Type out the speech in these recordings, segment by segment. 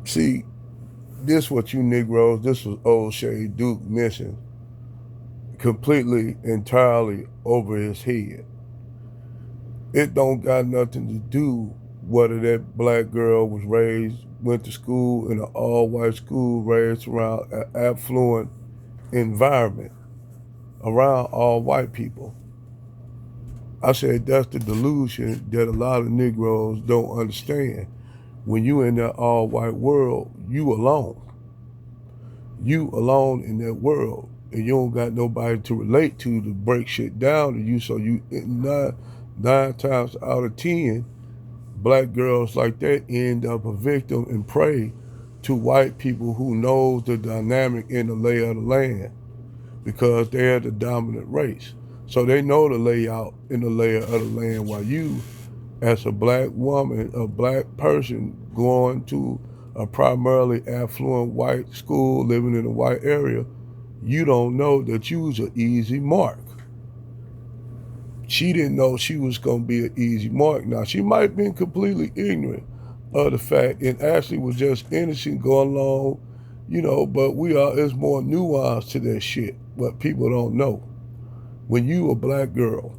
See, this what you Negroes, this was old Shay Duke missing completely, entirely over his head. It don't got nothing to do whether that black girl was raised, went to school in an all-white school, raised around an affluent environment, around all white people. I said that's the delusion that a lot of Negroes don't understand. When you in that all-white world, you alone. You alone in that world, and you don't got nobody to relate to break shit down to you. So you nine times out of 10, black girls like that end up a victim and prey to white people who knows the dynamic in the lay of the land because they're the dominant race. So they know the layout in the layer of the land, while you, as a black woman, a black person going to a primarily affluent white school, living in a white area, you don't know that you was an easy mark. She didn't know she was going to be an easy mark. Now, she might have been completely ignorant of the fact and actually was just innocent going along, but there's more nuance to that shit, what people don't know. When you a black girl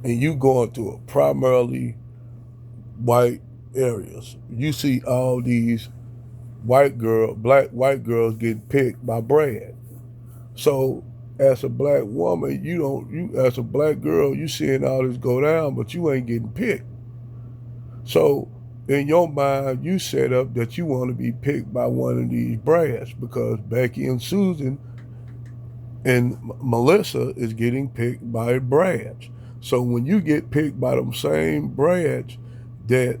and you going through a primarily white areas, you see all these black white girls getting picked by Brad. So as a black woman, you as a black girl, you seeing all this go down, but you ain't getting picked. So in your mind, you set up that you want to be picked by one of these Brads because Becky and Susan and Melissa is getting picked by Brads. So when you get picked by them same Brads that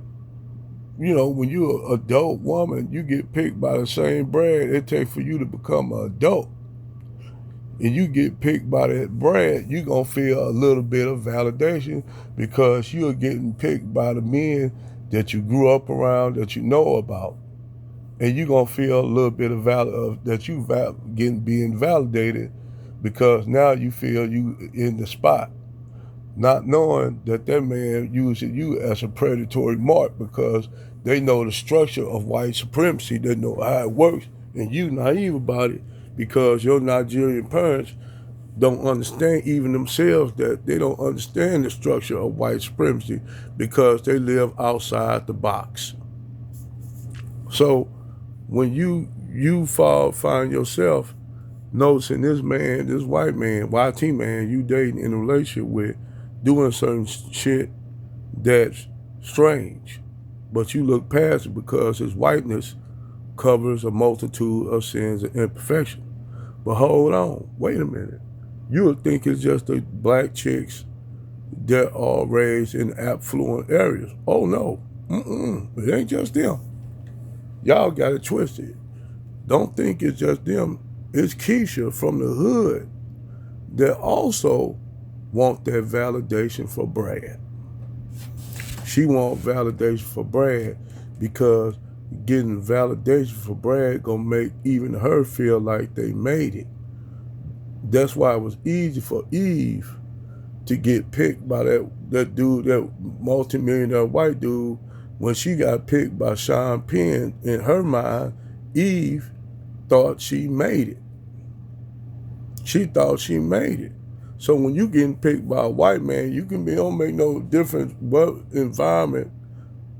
when you're an adult woman, you get picked by the same Brad it takes for you to become an adult. And you get picked by that Brad, you're going to feel a little bit of validation because you're getting picked by the men that you grew up around, that you know about. And you're going to feel a little bit of that you being validated because now you feel you in the spot. Not knowing that man uses you as a predatory mark because they know the structure of white supremacy. They know how it works, and you naive about it because your Nigerian parents don't understand even themselves that they don't understand the structure of white supremacy because they live outside the box. So when you find yourself noticing this man, this white man, YT man you dating in a relationship with, doing certain shit that's strange, but you look past it because his whiteness covers a multitude of sins and imperfections. But hold on, wait a minute. You would think it's just the black chicks that are raised in affluent areas. Oh no, it ain't just them. Y'all got it twisted. Don't think it's just them. It's Keshia from the hood that also want that validation for Brad. She want validation for Brad because getting validation for Brad gonna make even her feel like they made it. That's why it was easy for Eve to get picked by that dude, that multimillionaire white dude. When she got picked by Sean Penn, in her mind, Eve thought she made it. She thought she made it. So when you getting picked by a white man, you can be don't make no difference what environment,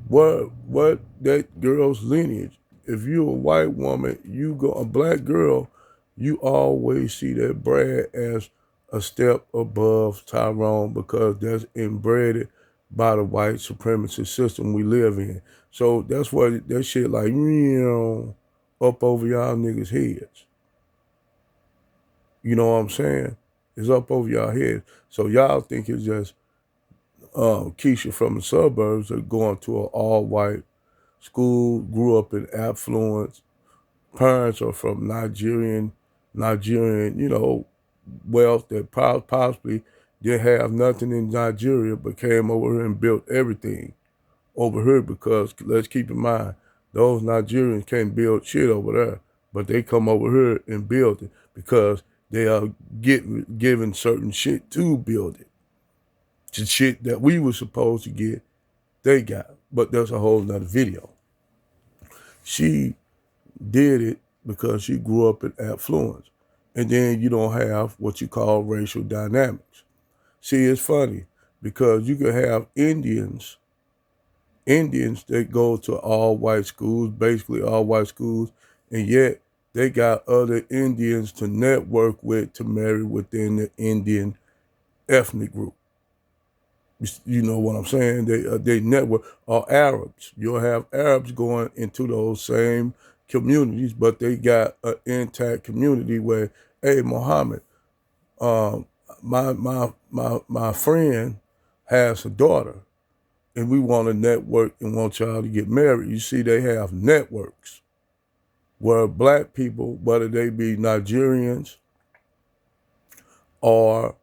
what that girl's lineage. If you're a white woman, a black girl, you always see that Brad as a step above Tyrone because that's inbred by the white supremacist system we live in. So that's why that shit like up over y'all niggas' heads. You know what I'm saying? It's up over y'all heads. So y'all think it's just Keshia from the suburbs that going to an all-white school, grew up in affluence. Parents are from Nigerian, wealth that possibly didn't have nothing in Nigeria but came over here and built everything over here because let's keep in mind, those Nigerians can't build shit over there, but they come over here and build it because they are given certain shit to build it. The shit that we were supposed to get, they got. But that's a whole nother video. She did it because she grew up in affluence. And then you don't have what you call racial dynamics. See, it's funny because you could have Indians that go to all white schools, basically all white schools, and yet they got other Indians to network with to marry within the Indian ethnic group. You know what I'm saying? They network. Or Arabs. You'll have Arabs going into those same communities, but they got an intact community where, hey, Muhammad, um, my friend has a daughter, and we want to network and want y'all to get married. You see, they have networks where black people, whether they be Nigerians or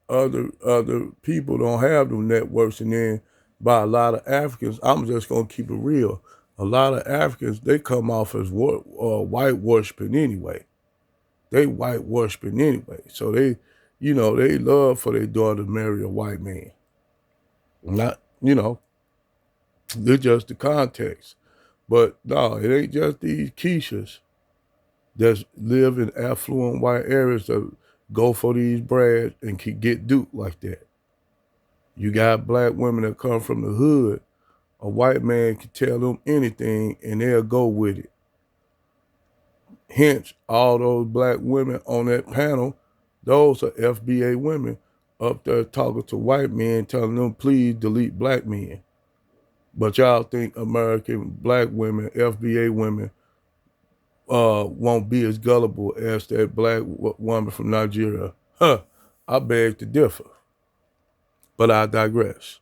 other people, don't have them networks. And then by a lot of Africans, I'm just gonna keep it real. A lot of Africans, they come off as white worshiping anyway. They white worshiping anyway. So they love for their daughter to marry a white man. Not, they're just the context. But no, it ain't just these Keshias that live in affluent white areas that go for these brads and can get duped like that. You got black women that come from the hood. A white man can tell them anything and they'll go with it. Hence, all those black women on that panel, those are FBA women up there talking to white men, telling them, please delete black men. But y'all think American black women, FBA women, won't be as gullible as that black woman from Nigeria. Huh, I beg to differ, but I digress.